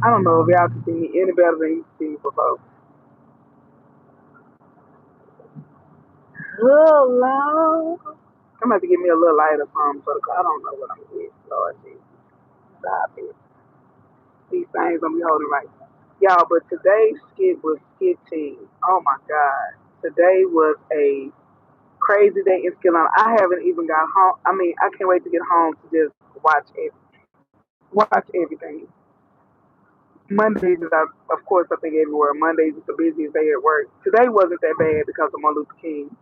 I don't know if y'all can see me any better than you can see me before. Oh, Lord. I'm going to have to get me a little lighter from for the car. I don't know what I'm doing. Lord Jesus. Stop it. These things I'm be holding right. Y'all, but today's skit was skit team. Oh my God. Today was a crazy day in Skillon. I haven't even got home. I mean, I can't wait to get home to just watch everything. Mondays is, of course, I think everywhere. Mondays is the busiest day at work. Today wasn't that bad because of Martin Luther King.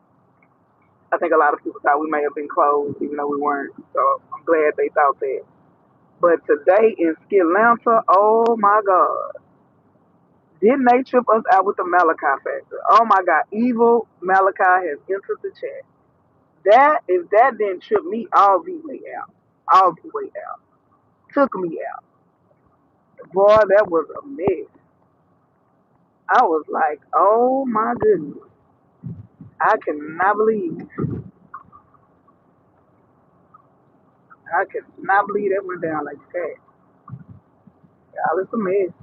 I think a lot of people thought we may have been closed, even though we weren't. So I'm glad they thought that. But today in Skillanta, oh my God. Didn't they trip us out with the Malachi factor? Oh my God. Evil Malachi has entered the chat. That, if that didn't trip me all the way out. All the way out. Took me out. Boy, that was a mess. I was like, oh my goodness. I cannot believe. I cannot believe that went down like that. Y'all, it's a mess.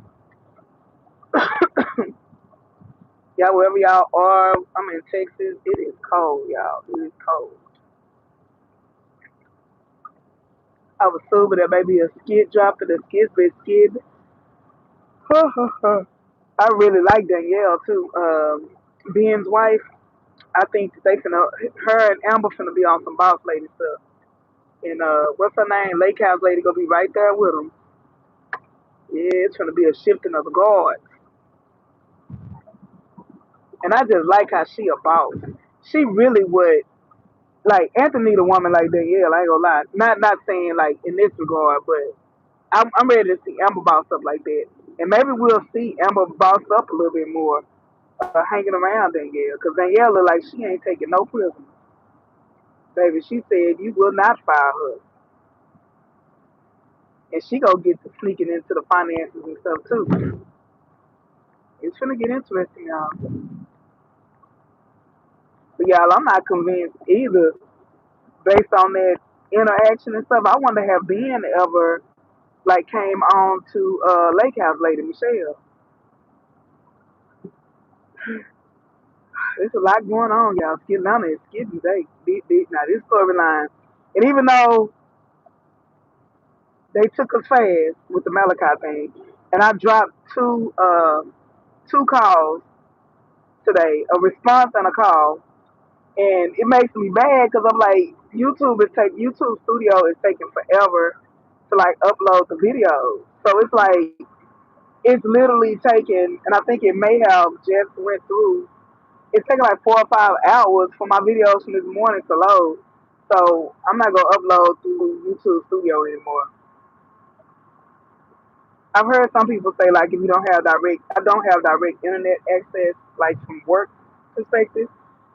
Y'all, wherever y'all are, I'm in Texas. It is cold, y'all. It is cold. I was sober. There may be a skid drop and the skid bit skid. I really like Danielle too. Ben's wife. I think that they finna, her and Amber finna be on some boss lady stuff. And what's her name? Lake House lady gonna be right there with them. Yeah, it's gonna be a shifting of the guard. And I just like how she a boss. She really would like Anthony the woman like Danielle. I ain't gonna lie. Not saying like in this regard, but I'm ready to see Amber boss up like that. And maybe we'll see Amber boss up a little bit more, hanging around Danielle, because Danielle look like she ain't taking no prisoners. Baby, she said you will not fire her, and she gonna get to sneaking into the finances and stuff too. It's gonna get interesting, y'all. But y'all, I'm not convinced either based on that interaction and stuff. I wonder have Ben ever like came on to Lake House Lady Michelle. There's a lot going on, y'all. Skid Atlanta is skiddy day. Now this storyline, and even though they took us fast with the Malachi thing, and I dropped two calls today, a response and a call, and it makes me bad because I'm like, YouTube Studio is taking forever to like upload the videos. So it's like it's literally taking, and I think it may have just went through. It's taking like 4 or 5 hours for my videos from this morning to load. So I'm not gonna upload through YouTube Studio anymore. I've heard some people say like if you don't have I don't have direct internet access like from work perspective,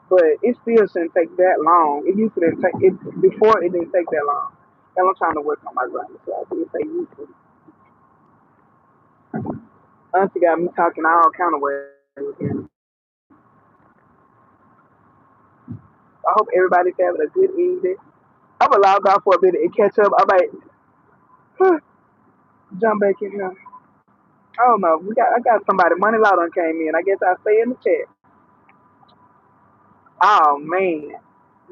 but it still shouldn't take that long. It used to didn't take it before it didn't take that long. And I'm trying to work on my grammar, so I did say used to. Auntie got me talking all kind of ways again. I hope everybody's having a good evening. I'm gonna log off for a bit and catch up. I might jump back in here. I don't know. I got somebody. Money Law done came in. I guess I'll stay in the chat. Oh man.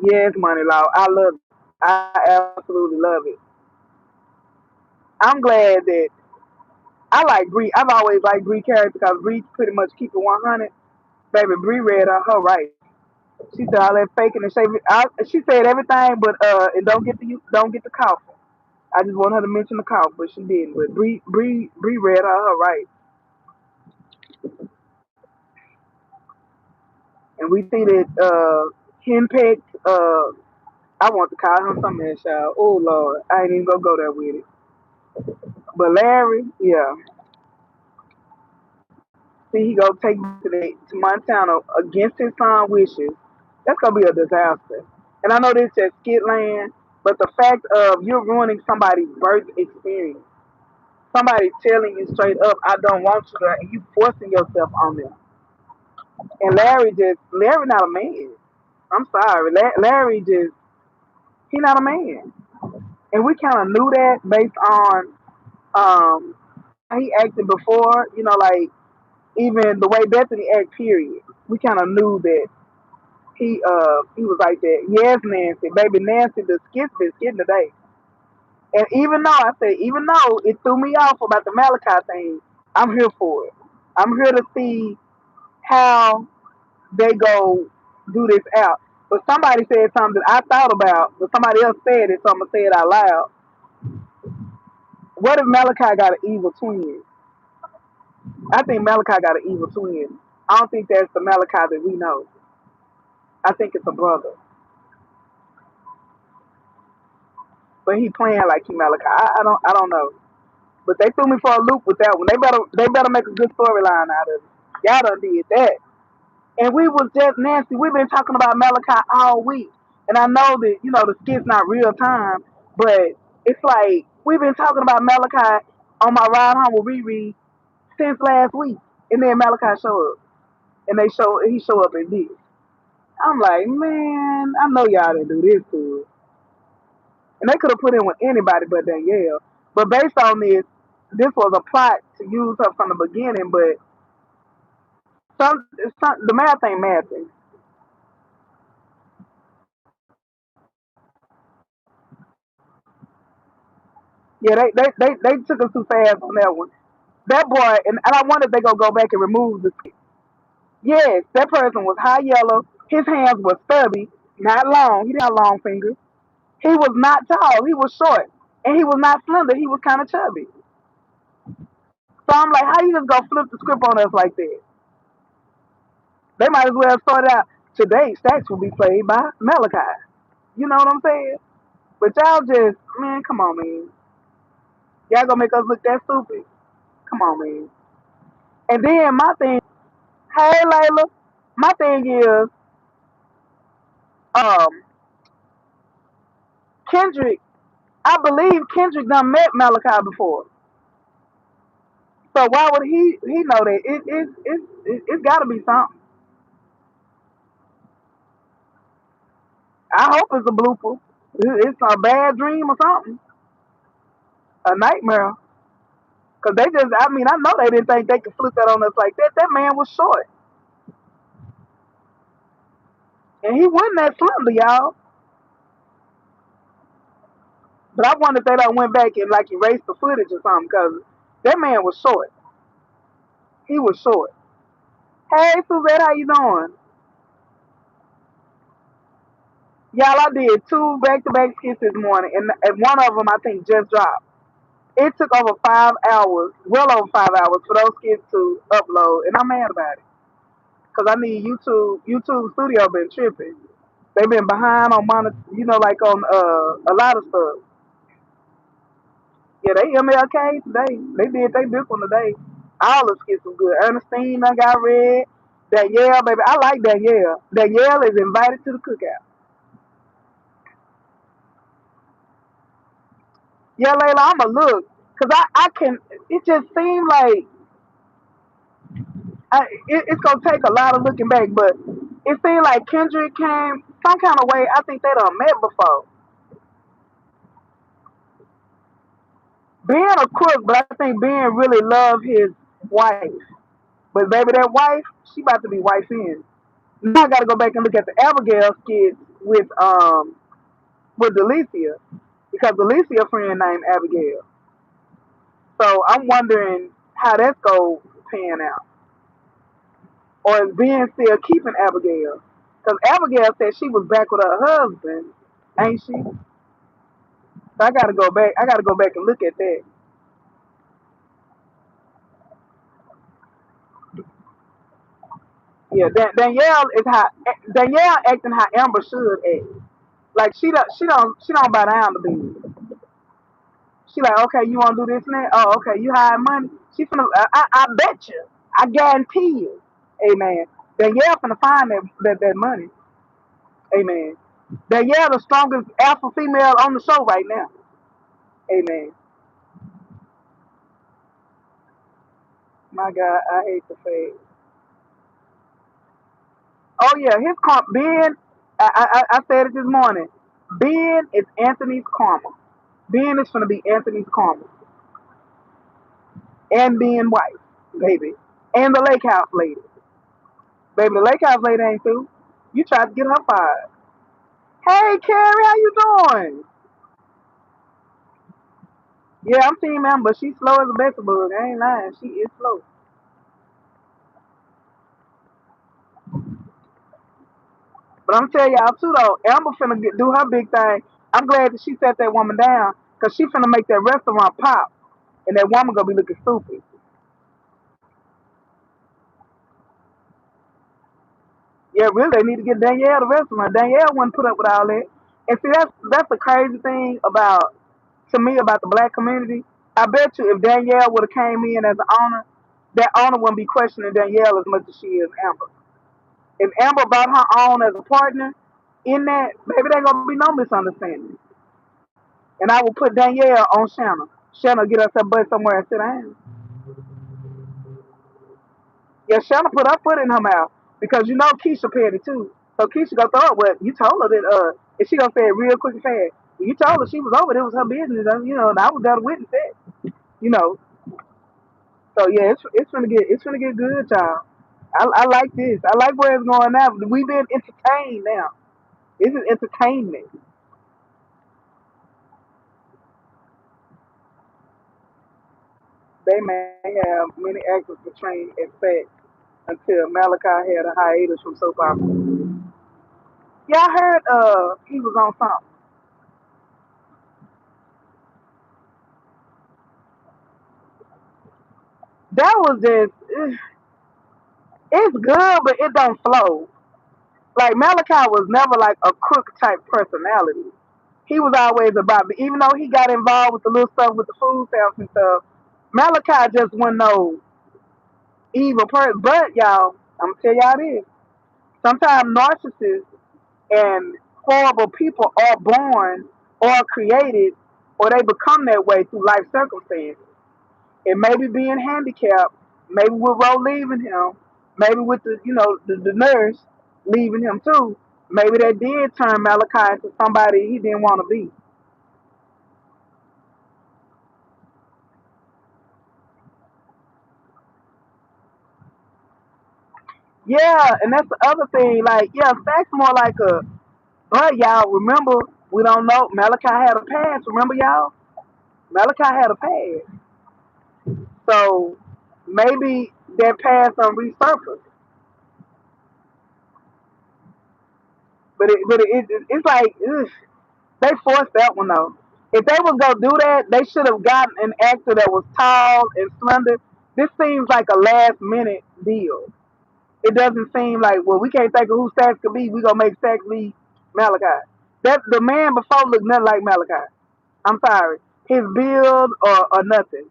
Yes, Money Law. I love it. I absolutely love it. I'm glad that I like Bree. I've always liked Bree character because Bree pretty much keep it 100. Baby, Bree read her right. She said all that faking and shaving. She said everything, but and don't get the cough. I just want her to mention the cough, but she didn't. But Bree read her right, and we see that Henpeck. I want to call him something else, y'all. Oh Lord, I ain't even gonna go there with it. But Larry, yeah, see, he go take me to Montana against his son wishes. That's gonna be a disaster. And I know this is skit land, but the fact of you're ruining somebody's birth experience, somebody telling you straight up, "I don't want you there," and you forcing yourself on them. And Larry not a man. I'm sorry, Larry just he not a man. And we kind of knew that based on um he acted before, like even the way Bethany act, period. We kind of knew that he was like that. Yes, Nancy, baby Nancy, the skits been skitting today. And even though it threw me off about the Malachi thing, I'm here for it. I'm here to see how they go do this out. But somebody said something that I thought about, but somebody else said it, so I'm gonna say it out loud. What if Malachi got an evil twin? I think Malachi got an evil twin. I don't think that's the Malachi that we know. I think it's a brother, but he playing like he Malachi. I don't know. But they threw me for a loop with that one. They better make a good storyline out of it. Y'all done did that. And we was just Nancy. We've been talking about Malachi all week, and I know that the skit's not real time, but it's like we've been talking about Malachi on my ride home with ReRe since last week, and then Malachi show up, and he show up in this. I'm like, man, I know y'all didn't do this to us, and they could have put in with anybody but Danielle. But based on this was a plot to use her from the beginning, but the math ain't mathing. Yeah, they took us too fast on that one. That boy, and I wonder if they gonna go back and remove the. Yes, that person was high yellow. His hands were stubby, not long. He didn't have long fingers. He was not tall. He was short, and he was not slender. He was kind of chubby. So I'm like, how you just gonna flip the script on us like that? They might as well start out today. Stacks will be played by Malachi. You know what I'm saying? But y'all just, man, come on, man. Y'all gonna make us look that stupid? Come on, man. And then my thing, hey Layla, my thing is, um, Kendrick. I believe Kendrick done met Malachi before. So why would he know that? It's got to be something. I hope it's a blooper. It's a bad dream or something, a nightmare. Cause they just, I mean, I know they didn't think they could flip that on us like that. That man was short, and he wasn't that slender, y'all. But I wonder if they don't went back and like erased the footage or something, cause that man was short. He was short. Hey, Suzette, how you doing? Y'all, I did two back-to-back skits this morning, and one of them I think just dropped. It took over 5 hours, well over 5 hours, for those skits to upload, and I'm mad about it. Cause I need YouTube. YouTube Studio been tripping. They've been behind on monitor, like on a lot of stuff. Yeah, they MLK today. They did they big one today. All the skits was good. Ernestine, I got read. Danielle, baby, I like Danielle. Danielle is invited to the cookout. Yeah, Layla, I'ma look, cause I can. It just seemed like it's gonna take a lot of looking back, but it seemed like Kendrick came some kind of way. I think they done met before. Ben a crook, but I think Ben really loved his wife. But baby, that wife, she about to be wife in. Now I gotta go back and look at the Abigail skits with Delicia, because Delicia friend named Abigail. So I'm wondering how that's go pan out. Or is Ben still keeping Abigail? Because Abigail said she was back with her husband, ain't she? So I gotta go back. I gotta go back and look at that. Yeah, Danielle acting how Amber should act. Like she don't bow down to Ben. She like, okay, you want to do this and that? Oh, okay, you hide money. She finna, I bet you, I guarantee you, amen. Danielle finna find that money, amen. Danielle the strongest alpha female on the show right now, amen. My God, I hate the fade. Oh yeah, Ben. I said it this morning. Ben is Anthony's karma. Ben is gonna be Anthony's karma. and being white, baby. And the lake house lady. Baby, the lake house lady ain't through. You tried to get her fired. Hey, Carrie, how you doing? Yeah, I'm Team Amber. She's slow as a vegetable. I ain't lying. She is slow. But I'm telling y'all too though, Amber finna do her big thing. I'm glad that she set that woman down, cause she finna make that restaurant pop, and that woman gonna be looking stupid. Yeah, really, they need to get Danielle the restaurant. Danielle wouldn't put up with all that. And see, that's the crazy thing about to me about the black community. I bet you if Danielle would have came in as an owner, that owner wouldn't be questioning Danielle as much as she is Amber. If Amber brought her on as a partner in that, maybe there gonna be no misunderstanding. And I will put Danielle on Shanna. Shanna get us her butt somewhere and sit down. Yeah, Shanna put her foot in her mouth because you know Keisha petty too. So Keisha gonna throw it. Well, you told her that, and she gonna say it real quick and fast. Well, you told her she was over. It was her business, and I was there to witness that. You know. So yeah, it's gonna get good, y'all. I like this. I like where it's going now. We've been entertained now. This is entertainment. They may have many actors portraying as fact until Malachi had a hiatus from soap opera. Yeah, I heard he was on something. That was just it's good, but it don't flow. Like Malachi was never like a crook type personality. He was always about, even though he got involved with the little stuff with the food stamps and stuff. Malachi just wasn't no evil person. But y'all, I'm gonna tell y'all this: sometimes narcissists and horrible people are born or created, or they become that way through life circumstances. It may be being handicapped, maybe with Ro leaving him, maybe with the nurse leaving him too. Maybe that did turn Malachi into somebody he didn't want to be. Yeah, and that's the other thing. Like, yeah, Stack's more like a. But y'all remember, we don't know. Malachi had a past. Remember y'all? Malachi had a past. So maybe that past on resurfaced. But it's like ugh, they forced that one though. If they was gonna do that, they should have gotten an actor that was tall and slender. This seems like a last minute deal. It doesn't seem like, well, we can't think of who Stacks could be. We gonna make Stacks be Malachi. That the man before looked nothing like Malachi. I'm sorry, his build or nothing.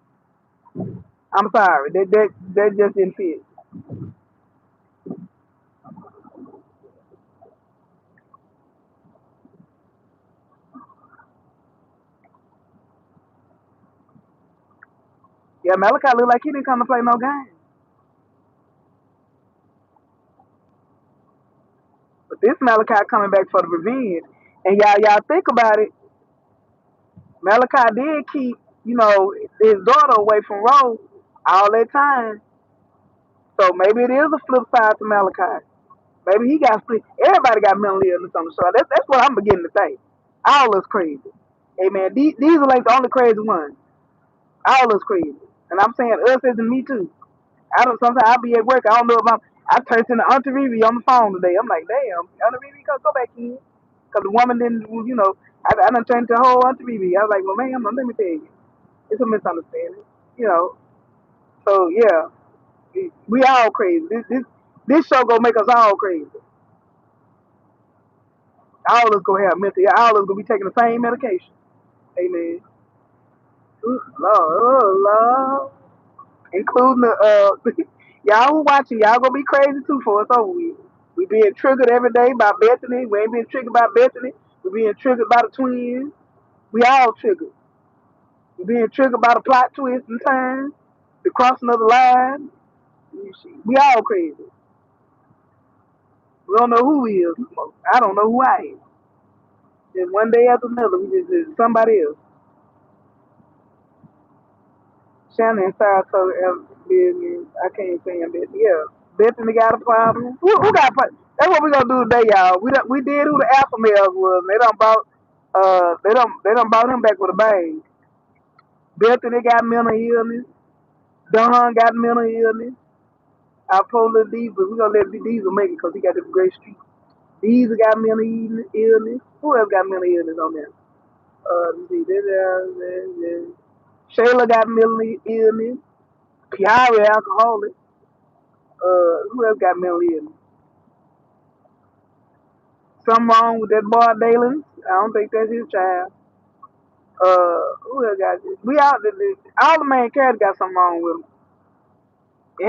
I'm sorry, that just didn't fit. Yeah, Malachi looked like he didn't come to play no game. But this Malachi coming back for the revenge. And y'all think about it. Malachi did keep, his daughter away from Rose all that time. So maybe it is a flip side to Malachi. Maybe he got split. Everybody got mental illness on the show. That's what I'm beginning to think. All us crazy. Hey man, these are like the only crazy ones. All us crazy. And I'm saying us as in me too. I don't sometimes I'll be at work, I don't know if I turned into Aunty ReRe on the phone today. I'm like, damn, Aunty ReRe, go back in. Cause the woman didn't, I done turned into a whole Aunty ReRe. I was like, well man, let me tell you. It's a misunderstanding. You know. So yeah, we all crazy. This show gonna make us all crazy. All of us gonna have mental. All of us gonna be taking the same medication. Amen. Ooh, Lord, oh Lord, including the y'all who watching, y'all gonna be crazy too for us over with. We being triggered every day by Bethany. We ain't being triggered by Bethany. We being triggered by the twins. We all triggered. We being triggered by the plot twist and turn, the crossing of the line. We all crazy. We don't know who we is. I don't know who I am. Just one day after another, we just somebody else. Shannon and Saratoga have business. I can't stand that. Yeah. Bethany got a problem. Who got a problem? That's what we gonna do today, y'all. We did who the alpha males was. They done brought him back with a bang. Bethany got mental illness. Don got mental illness. Our poor little Diesel, we gonna let Diesel make it because he got the great street. Diesel got mental illness. Who else got mental illness on there? Let's see, Shayla got mental illness. Kiara alcoholic. Who else got mental illness? Something wrong with that boy Dalen. I don't think that's his child. Who else got this? All the main characters got something wrong with him.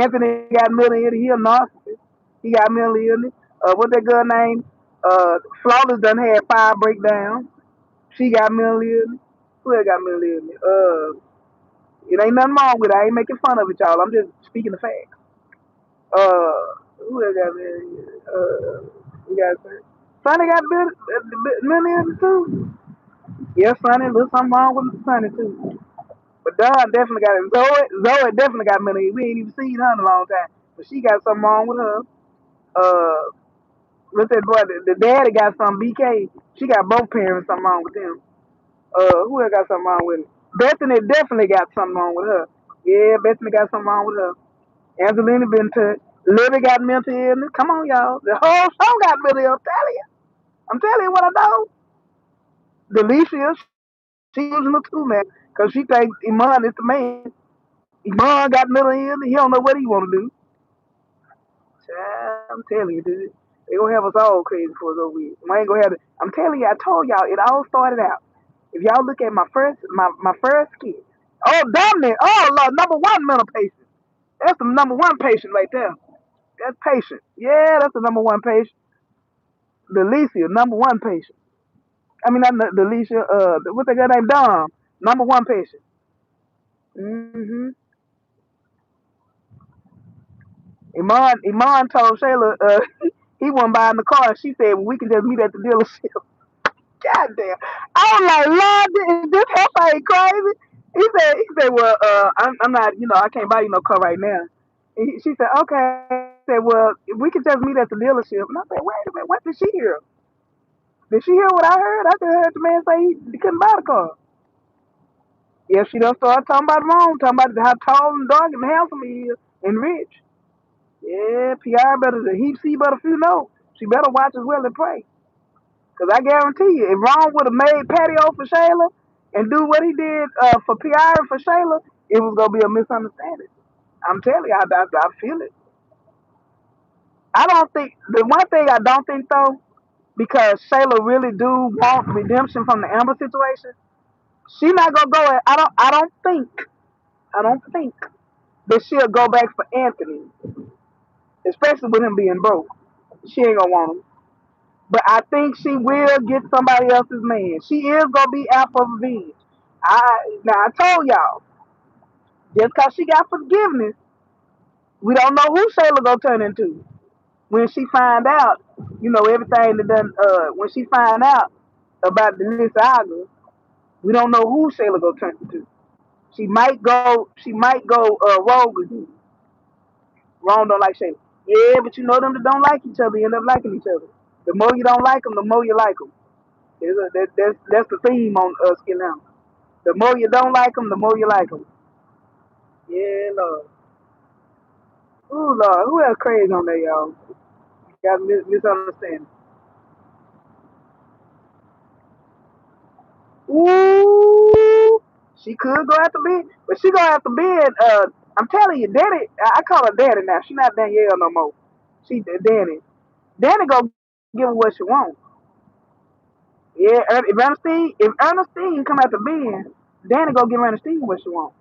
Anthony got mental illness. He a narcissist. He got mental illness. What that girl name? Flawless done had 5 breakdowns. She got mental illness. Who else got mental illness? It ain't nothing wrong with it. I ain't making fun of it, y'all. I'm just speaking the facts. Who else got mental illness? We got Sonny got mental illness too. Yeah, Sonny, a little something wrong with Sonny too. But Don definitely got it. Zoe definitely got mental illness. We ain't even seen her in a long time. But she got something wrong with her. Uh, what's that boy? The daddy got some BK. She got both parents something wrong with them. Who else got something wrong with her? Bethany definitely got something wrong with her. Yeah, Bethany got something wrong with her. Angelina been touched. Libby got mental illness. Come on, y'all. The whole show got mental illness. I'm telling you what I know. Delicia, she using the too now. Because she thinks Iman is the man. Iman got mental illness. He don't know what he want to do. Child, I'm telling you, dude. They gonna have us all crazy for us over here. We ain't gonna have it. I'm telling you, I told y'all, it all started out. If y'all look at my first kid. Oh, Dominic. Oh, Lord, number one mental patient. That's the number one patient right there. That's patient. Yeah, that's the number one patient. Delicia, number one patient. I mean, not Delicia. What's that girl named Dom? Number one patient. Mm-hmm. Iman told Shayla he wasn't buying the car. She said, well, we can just meet at the dealership. God damn. I was like, Lord, this heifer ain't crazy. He said, well, I'm not, I can't buy you no car right now. She said, okay. He said, well, we can just meet at the dealership. And I said, wait a minute, what did she hear? Did she hear what I heard? I just heard the man say he couldn't buy the car. Yeah, she done started talking about him wrong, talking about how tall and dark and handsome he is and rich. Yeah, PR better than he better few know. She better watch as well and pray. Cause I guarantee you, if Ron would have made patio for Shayla and do what he did for PR and for Shayla, it was gonna be a misunderstanding. I'm telling you, I feel it. I don't think the one thing I don't think though, because Shayla really do want redemption from the Amber situation, she not gonna go. I don't think that she'll go back for Anthony, especially with him being broke. She ain't gonna want him. But I think she will get somebody else's man. She is gonna be out for revenge. I told y'all, just cause she got forgiveness, we don't know who Shayla gonna turn into. When she find out, everything that done when she find out about the Aga, we don't know who Shayla gonna turn into. She might go rogue again. Ron don't like Shayla. Yeah, but them that don't like each other end up liking each other. The more you don't like them, the more you like them. That's the theme on Skin Now. The more you don't like them, the more you like them. Yeah, Lord. Ooh, Lord. Who else crazy on there, y'all? Got misunderstanding. Ooh. She could go after Ben, but she go after Ben. I'm telling you, Danny. I call her Danny now. She not Danielle no more. She Danny. Danny go give her what she wants. Yeah, if Ernestine come after Ben, Danny go give Ernestine what she wants.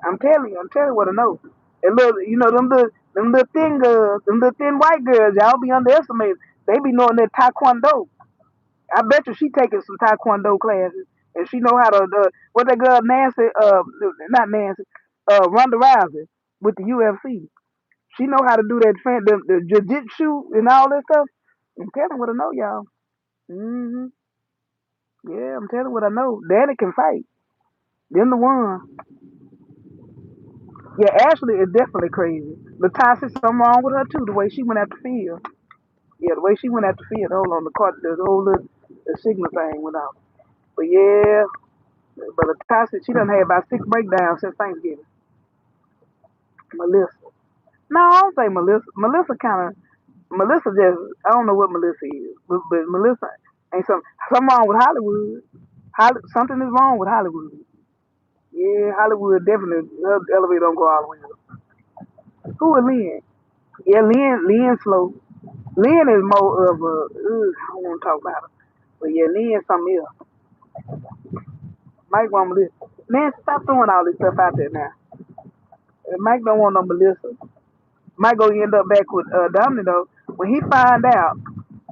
I'm telling you what I know. And look, them little thin white girls, y'all be underestimated. They be knowing that taekwondo. I bet you she taking some taekwondo classes, and she know how to what that girl Nancy, not Nancy, Ronda Rousey with the UFC. She know how to do that, the jiu-jitsu and all that stuff. I'm telling what I know, y'all. hmm Yeah, I'm telling what I know. Daddy can fight. Them the one. Yeah, Ashley is definitely crazy. Latasha, something wrong with her too. The way she went at the field. Yeah, the way she went at the field. Hold on, the court, the whole little the signal thing went out. But yeah, but Latasha, she done had about 6 breakdowns since Thanksgiving. Melissa. No, I don't say Melissa. Melissa just, I don't know what Melissa is, but Melissa ain't something wrong with Hollywood. Something is wrong with Hollywood. Yeah, Hollywood definitely, her elevator don't go all the way up. Who is Lynn? Yeah, Lynn slow. Lynn is more of a, I don't want to talk about her. But yeah, Lynn something else. Mike want Melissa. Man, stop throwing all this stuff out there now. Mike don't want no Melissa. Mike gonna end up back with Dominic though. When he find out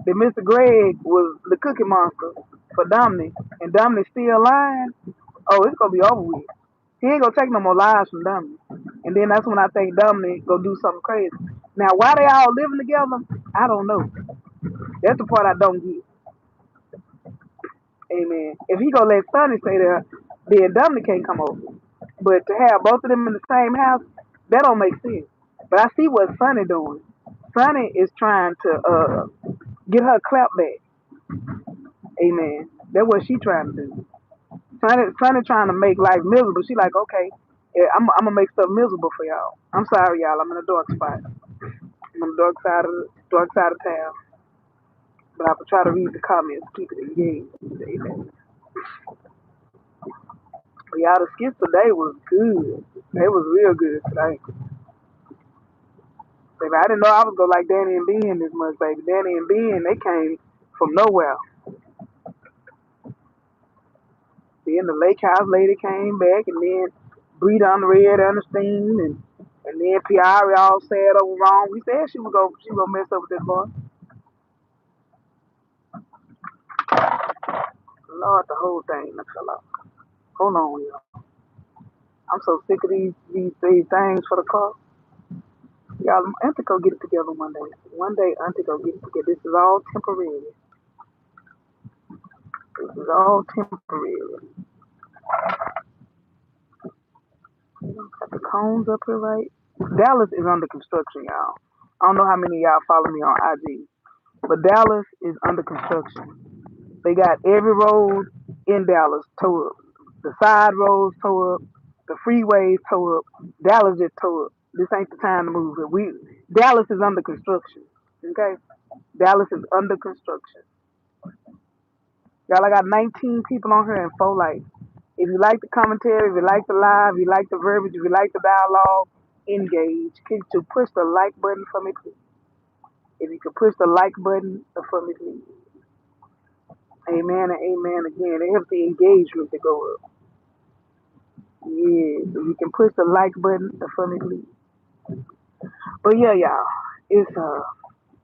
that Mr. Greg was the cookie monster for Dominic, and Dominic still lying, oh, it's gonna be over with. He ain't gonna take no more lies from Dominic. And then that's when I think Dominic gonna do something crazy. Now, why they all living together, I don't know. That's the part I don't get. Amen. If he gonna let Sonny stay there, then Dominic can't come over. But to have both of them in the same house, that don't make sense. But I see what Sonny doing. Sonny is trying to get her clap back. Amen. That's what she trying to do. Sonny trying to make life miserable. She like, okay, yeah, I'm gonna make stuff miserable for y'all. I'm sorry, y'all. I'm in a dark spot. I'm on the dark side of town. But I will try to read the comments, keep it engaged. Amen. But y'all, the skits today was good. They was real good today. Baby, I didn't know I was gonna like Danny and Ben this much, baby. Danny and Ben, they came from nowhere. Then the Lake House lady came back, and then Bree done read Ernestine, and then Piari all said over wrong. We said she was gonna mess up with this boy. Lord, the whole thing done fell off. Hold on, y'all. I'm so sick of these things for the car. Y'all, Auntie go get it together one day. One day, Auntie go get it together. This is all temporary. This is all temporary. Got the cones up here, right? Dallas is under construction, y'all. I don't know how many of y'all follow me on IG, but Dallas is under construction. They got every road in Dallas towed up. The side roads towed up. The freeways towed up. Dallas just towed up. This ain't the time to move it. Dallas is under construction. Okay? Dallas is under construction. Y'all, I got 19 people on here and 4 likes. If you like the commentary, if you like the live, if you like the verbiage, if you like the dialogue, engage. Can you push the like button for me, please? If you could push the like button for me, please. Amen and amen again. It helps the engagement to go up. Yeah, if you can push the like button for me, please. But yeah, y'all, it's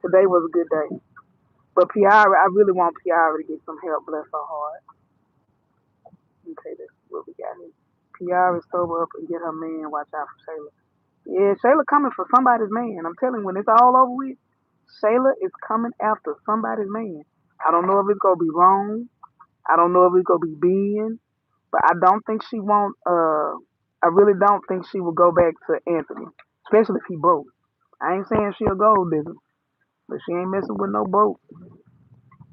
today was a good day. But Piara, I really want Piara to get some help. Bless her heart. Okay, that's what we got here. Piara sober up and get her man. Watch out for Shayla. Yeah, Shayla coming for somebody's man. I'm telling you, when it's all over with, Shayla is coming after somebody's man. I don't know if it's gonna be wrong. I don't know if it's gonna be Ben, but I don't think she won't. I really don't think she will go back to Anthony, especially if he broke. I ain't saying she'll gold digger, but she ain't messing with no broke.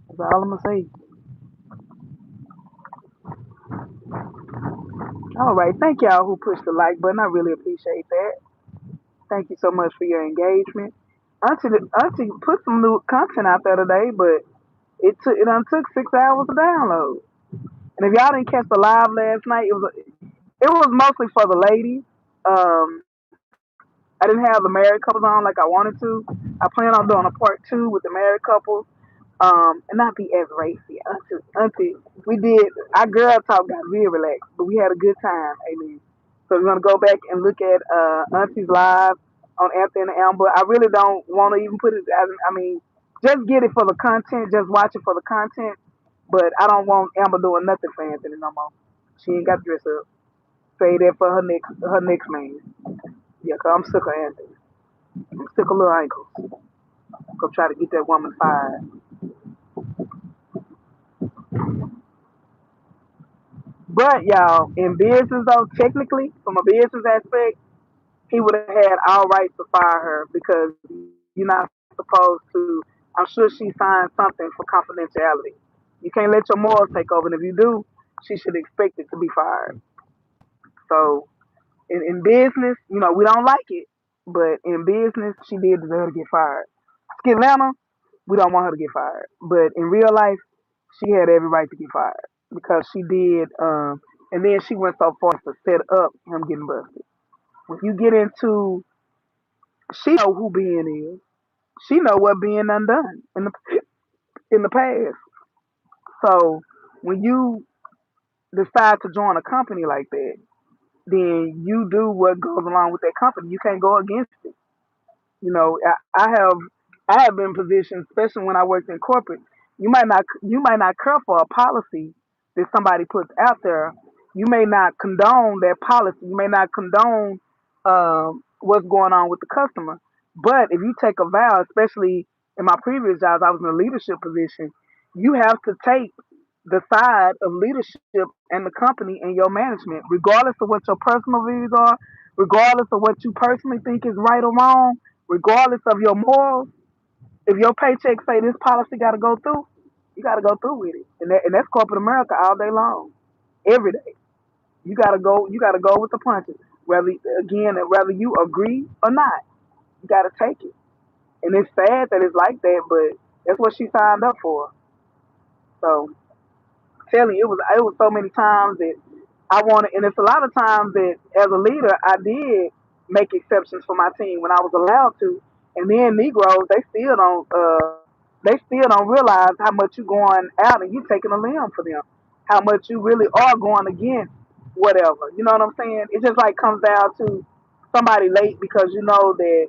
That's all I'm gonna say. All right, thank y'all who pushed the like button. I really appreciate that. Thank you so much for your engagement. Auntie put some new content out there today, but it done took 6 hours to download. And if y'all didn't catch the live last night, it was mostly for the ladies. Um, I didn't have the married couples on like I wanted to. I plan on doing a part 2 with the married couples. And not be as racy. Auntie, we did our girl talk got real relaxed, but we had a good time. Amen. So we're gonna go back and look at Auntie's live on Anthony and Amber. I really don't want to even put it. I mean, just get it for the content. Just watch it for the content. But I don't want Amber doing nothing for Anthony no more. She ain't got to dress up. Say that for her next man. Yeah, cause I'm sick of Anthony. I'm sick of little ankles. Go try to get that woman fired. But y'all, in business though, technically, from a business aspect, he would have had all right to fire her because you're not supposed to. I'm sure she signed something for confidentiality. You can't let your morals take over, and if you do, she should expect it to be fired. So in business, we don't like it, but in business, she did deserve to get fired. Atlanta, we don't want her to get fired, but in real life, she had every right to get fired because she did. And then she went so far to set up him getting busted. When you get into, she know who Ben is. She know what Ben done done in the past. So when you decide to join a company like that, then you do what goes along with that company. You can't go against it. I have been in positions, especially when I worked in corporate. You might not care for a policy that somebody puts out there. You may not condone that policy. You may not condone what's going on with the customer. But if you take a vow, especially in my previous jobs, I was in a leadership position. You have to take the side of leadership and the company and your management, regardless of what your personal views are, regardless of what you personally think is right or wrong, regardless of your morals. If your paycheck say this policy got to go through, you got to go through with it, and that's corporate America all day long, every day. You got to go. You got to go with the punches. Whether you agree or not, you got to take it. And it's sad that it's like that, but that's what she signed up for. So telling you, it was so many times that I wanted, and it's a lot of times that as a leader, I did make exceptions for my team when I was allowed to. And then Negroes, they still don't realize how much you going out and you taking a limb for them, how much you really are going against whatever. You know what I'm saying? It just like comes down to somebody late because you know that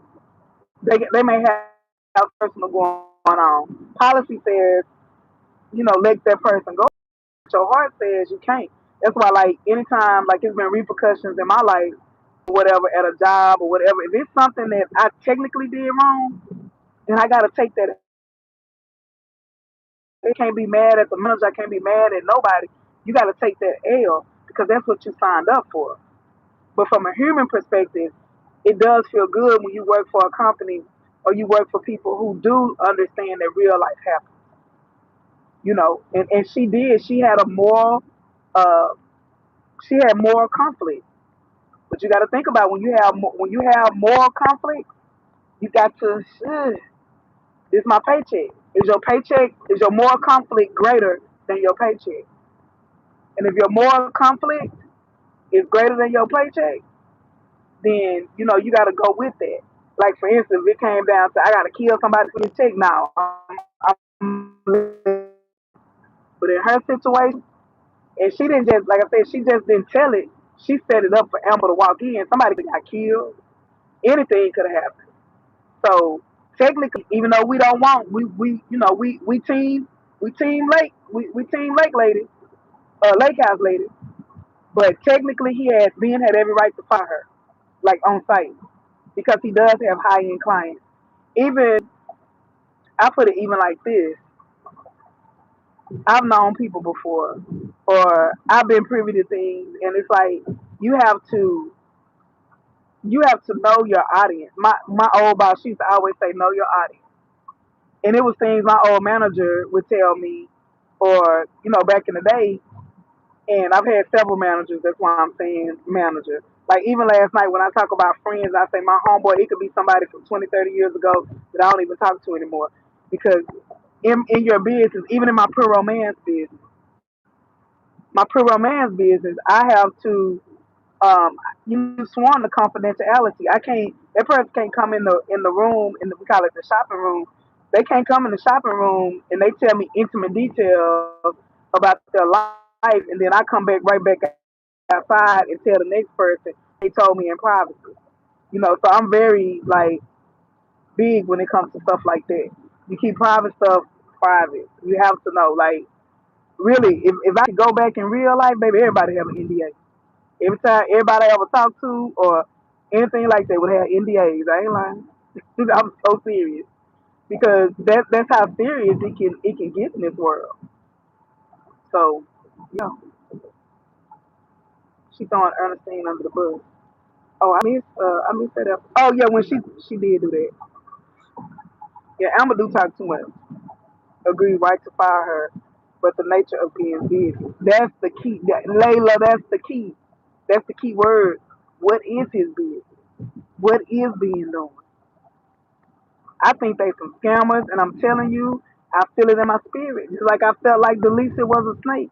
they may have personal going on. Policy says, let that person go, your heart says you can't. That's why, like, anytime, like, it's been repercussions in my life, whatever, at a job or whatever, if it's something that I technically did wrong, then I gotta take that L. I can't be mad at the manager. I can't be mad at nobody. You gotta take that L because that's what you signed up for. But from a human perspective, it does feel good when you work for a company or you work for people who do understand that real life happens. And she did. Uh, she had moral conflict. But you got to think about when you have moral conflict, you got to. This is my paycheck. Is your moral conflict greater than your paycheck? And if your moral conflict is greater than your paycheck, then you got to go with that. Like for instance, if it came down to I got to kill somebody for this check now. But in her situation, and she didn't just like I said, she just didn't tell it. She set it up for Amber to walk in. Somebody could got killed. Anything could have happened. So technically, even though we don't want, we team Lake lady, Lake House lady. But technically, Ben had every right to fire her, like on site, because he does have high end clients. Even I put it even like this: I've known people before, or I've been privy to things, and it's like you have to you have to know your audience. My old boss, she used to always say, "Know your audience." And it was things my old manager would tell me, or back in the day. And I've had several managers. That's why I'm saying manager. Like even last night when I talk about friends, I say my homeboy. It could be somebody from 20, 30 years ago that I don't even talk to anymore. Because in your business, even in my pure romance business, I have to you sworn to confidentiality. I can't. That person can't come in the room. We call it the shopping room. They can't come in the shopping room and they tell me intimate details about their life, and then I come back right back outside and tell the next person they told me in privacy. So I'm very like big when it comes to stuff like that. You keep private stuff private. You have to know, like, really, if I could go back in real life, baby, everybody have an NDA. Every time everybody I ever talked to or anything like that would have NDAs. I ain't lying. I'm so serious because that's how serious it can get in this world. So yeah, she throwing Ernestine under the bus. Oh, I miss that. Oh yeah, when she did do that. Yeah, Amber do talk too much. Agree, right to fire her, but the nature of being busy. That's the key. Layla, that's the key. That's the key word. What is his business? What is being done? I think they some scammers, and I'm telling you, I feel it in my spirit. Just like I felt like Delisa was a snake.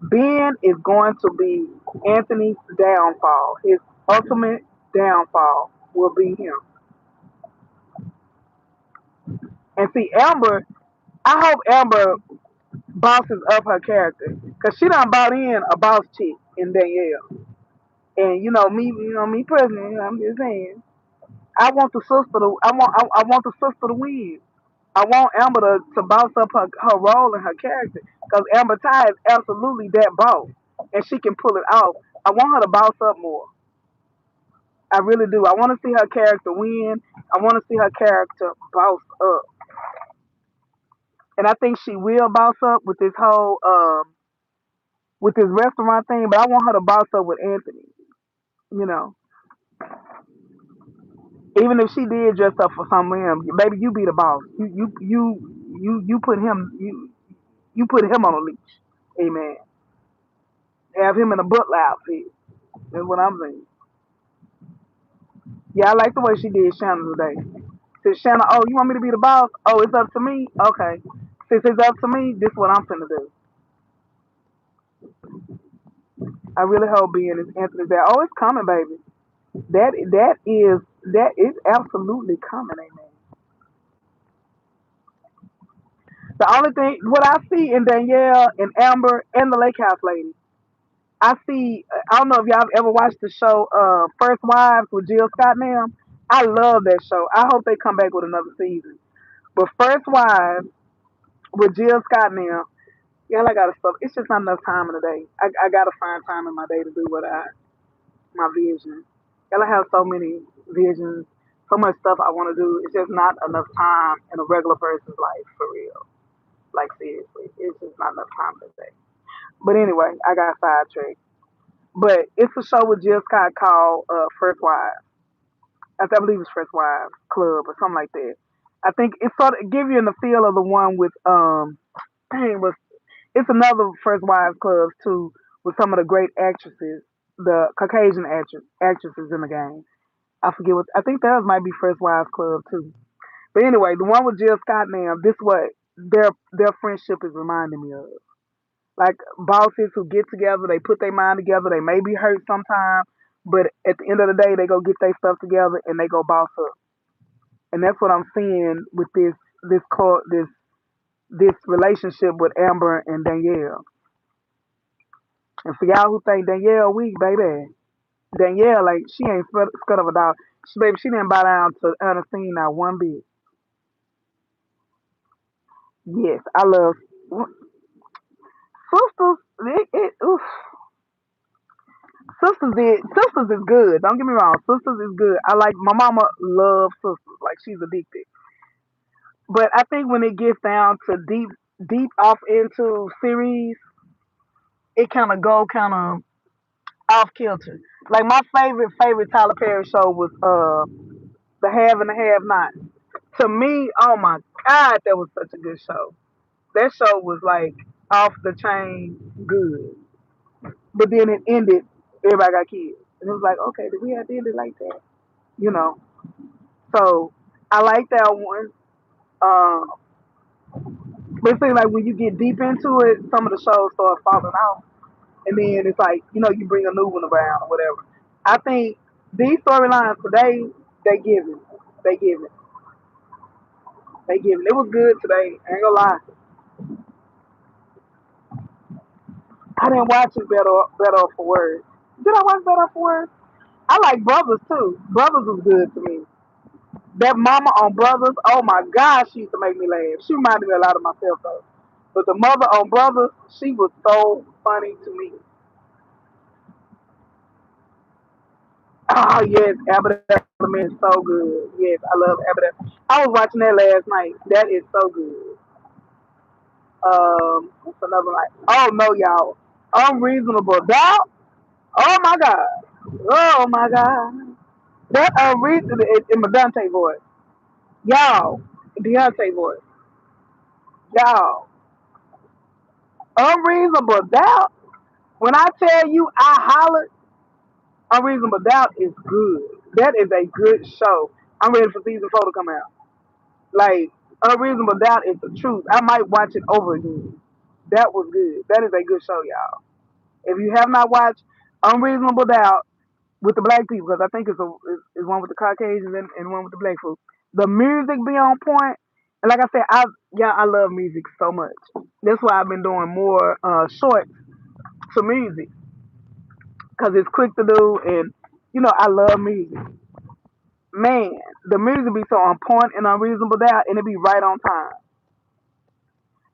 Ben is going to be Anthony's downfall. His ultimate downfall will be him. And see, Amber, I hope Amber bosses up her character because she done bought in a boss chick in Danielle. And me personally, I'm just saying, I want the sister to win. I want Amber to boss up her role and her character because Amber Ty is absolutely that boss and she can pull it off. I want her to boss up more. I really do. I want to see her character win. I want to see her character boss up, and I think she will boss up with this restaurant thing. But I want her to boss up with Anthony. You know, even if she did dress up for some of him, baby, you be the boss. You put you put him on a leash. Amen. Have him in a butler outfit. That's what I'm saying. Yeah, I like the way she did Shannon today. Said Shannon, oh, you want me to be the boss? Oh, it's up to me? Okay. Since it's up to me, this is what I'm finna do. I really hope being is Anthony's there. Oh, it's coming, baby. That is absolutely coming, amen. The only thing what I see in Danielle and Amber and the Lake House lady, I see I don't know if y'all ever watched the show First Wives with Jill Scott now. I love that show. I hope they come back with another season. But First Wives with Jill Scott now, y'all I gotta stop. It's just not enough time in the day. I gotta find time in my day to do my vision. Gotta have so many visions, so much stuff I want to do. It's just not enough time in a regular person's life for real. Like seriously, it's just not enough time today. But anyway, I got sidetracked. But it's a show with Jill Scott called First Wives. I believe it's First Wives Club or something like that. I think it's sort of give you in the feel of the one with dang, was it's another First Wives Club too with some of the great actresses, the Caucasian actresses in the game. I forget what I think theirs might be First Wives Club too. But anyway, the one with Jill Scott now, this what their friendship is reminding me of. Like bosses who get together, they put their mind together, they may be hurt sometimes, but at the end of the day they go get their stuff together and they go boss up. And that's what I'm seeing with this relationship with Amber and Danielle. And for y'all who think Danielle weak, baby, Danielle like she ain't scared of a dog. She didn't bow down to Ernestine not one bit. Yes, I love sisters. Oof. Sisters is good. Don't get me wrong. Sisters is good. I like my mama loves sisters. Like she's addicted. But I think when it gets down to deep off into series, it kind of go kind of off kilter. Like my favorite Tyler Perry show was The Have and the Have Not. To me, oh my god, that was such a good show. That show was like off the chain good. But then it ended, everybody got kids. And it was like, okay, did we have to end it like that? You know. So I like that one. Uh, but it seems like when you get deep into it, some of the shows start falling off. And then it's like, you bring a new one around or whatever. I think these storylines today, they give it. They give it. They give it. It was good today. I ain't gonna lie. I didn't watch it better for words. Did I watch better for words? I like Brothers too. Brothers was good to me. That mama on Brothers, oh my gosh, she used to make me laugh. She reminded me a lot of myself though. But the mother on Brothers, she was so funny to me. Oh yes, Abbott Elementary is so good. Yes, I love Abbott. I was watching that last night. That is so good. What's another one? Oh no, y'all. Unreasonable doubt. Oh my God. Oh my God. That reason in my Dante voice. Y'all, Deontay voice. Y'all, unreasonable doubt. When I tell you I hollered, unreasonable doubt is good. That is a good show. I'm ready for season 4 to come out. Like, unreasonable doubt is the truth. I might watch it over again. That was good. That is a good show, y'all. If you have not watched Unreasonable Doubt with the black people, because I think it's one with the Caucasians and one with the black folks, the music be on point. And like I said, I love music so much. That's why I've been doing more shorts to music because it's quick to do, and I love music. Man, the music be so on point and Unreasonable Doubt, and it be right on time.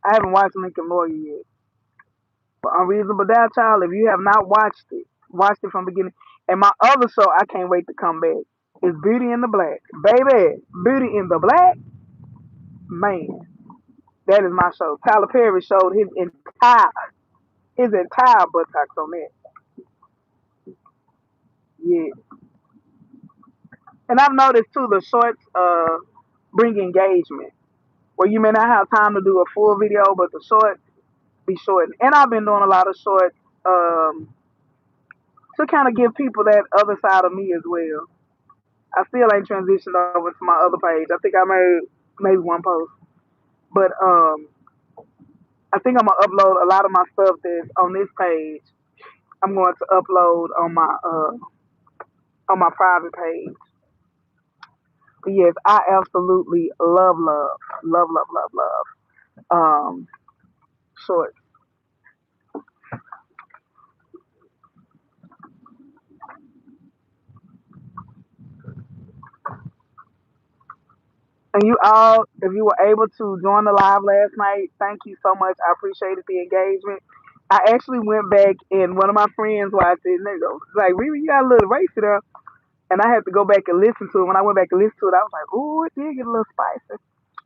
I haven't watched Lincoln Lawyer yet, but Unreasonable Doubt, child, if you have not watched it from the beginning. And my other show, I can't wait to come back, is Beauty in the Black. Baby, Beauty in the Black, man, that is my show. Tyler Perry showed his entire buttocks on that. Yeah. And I've noticed too the shorts bring engagement. Where you may not have time to do a full video, but the shorts be short. And I've been doing a lot of shorts to kind of give people that other side of me as well. I still ain't transitioned over to my other page. I think I made maybe one post, but I think I'm gonna upload a lot of my stuff that's on this page. I'm going to upload on my private page. But yes, I absolutely love shorts. And you all, if you were able to join the live last night, thank you so much. I appreciated the engagement. I actually went back and one of my friends watched it and they go, like, really, you got a little racy there. And I had to go back and listen to it. When I went back and listened to it, I was like, ooh, it did get a little spicy.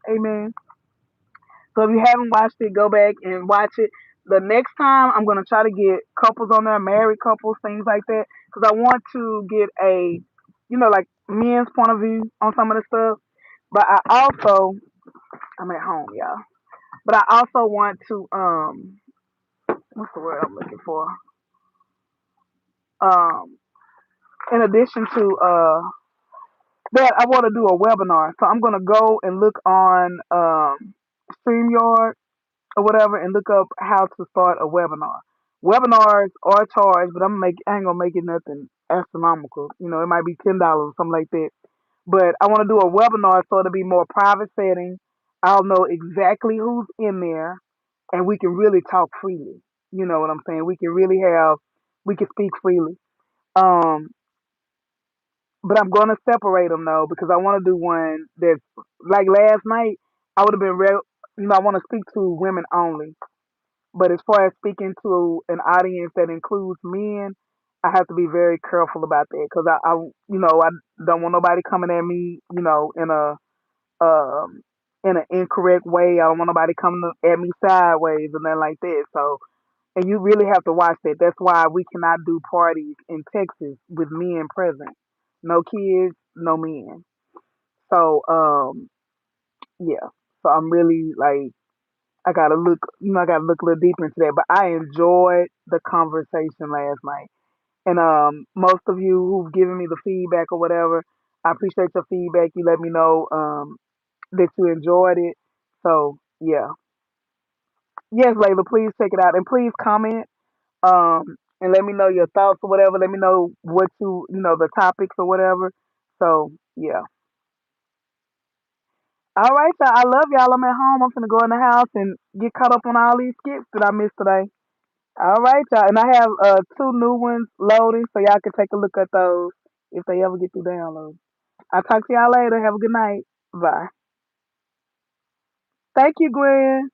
Amen. So if you haven't watched it, go back and watch it. The next time, I'm going to try to get couples on there, married couples, things like that. Because I want to get like men's point of view on some of the stuff. But I'm at home, y'all. But I also want to what's the word I'm looking for? Um, in addition to that, I want to do a webinar. So I'm gonna go and look on StreamYard or whatever and look up how to start a webinar. Webinars are charged, but I ain't gonna make it nothing astronomical. It might be $10 or something like that. But I want to do a webinar so it'll be more private setting. I'll know exactly who's in there and we can really talk freely. You know what I'm saying? We can speak freely. Um, but I'm gonna separate them though because I want to do one that's like last night. I would have been real. I want to speak to women only. But as far as speaking to an audience that includes men, I have to be very careful about that because I don't want nobody coming at me, um, in an incorrect way. I don't want nobody coming at me sideways and nothing like that. So, and you really have to watch that. That's why we cannot do parties in Texas with men present. No kids, no men. So, yeah. So I'm really like, I gotta look a little deeper into that. But I enjoyed the conversation last night. And most of you who've given me the feedback or whatever, I appreciate your feedback. You let me know that you enjoyed it. So yeah. Yes, Layla, please check it out. And please comment and let me know your thoughts or whatever. Let me know what the topics or whatever. So yeah. All right, y'all. I love y'all. I'm at home. I'm gonna go in the house and get caught up on all these skits that I missed today. All right, y'all. And I have two new ones loading, so y'all can take a look at those if they ever get through download. I'll talk to y'all later. Have a good night. Bye. Thank you, Gwen.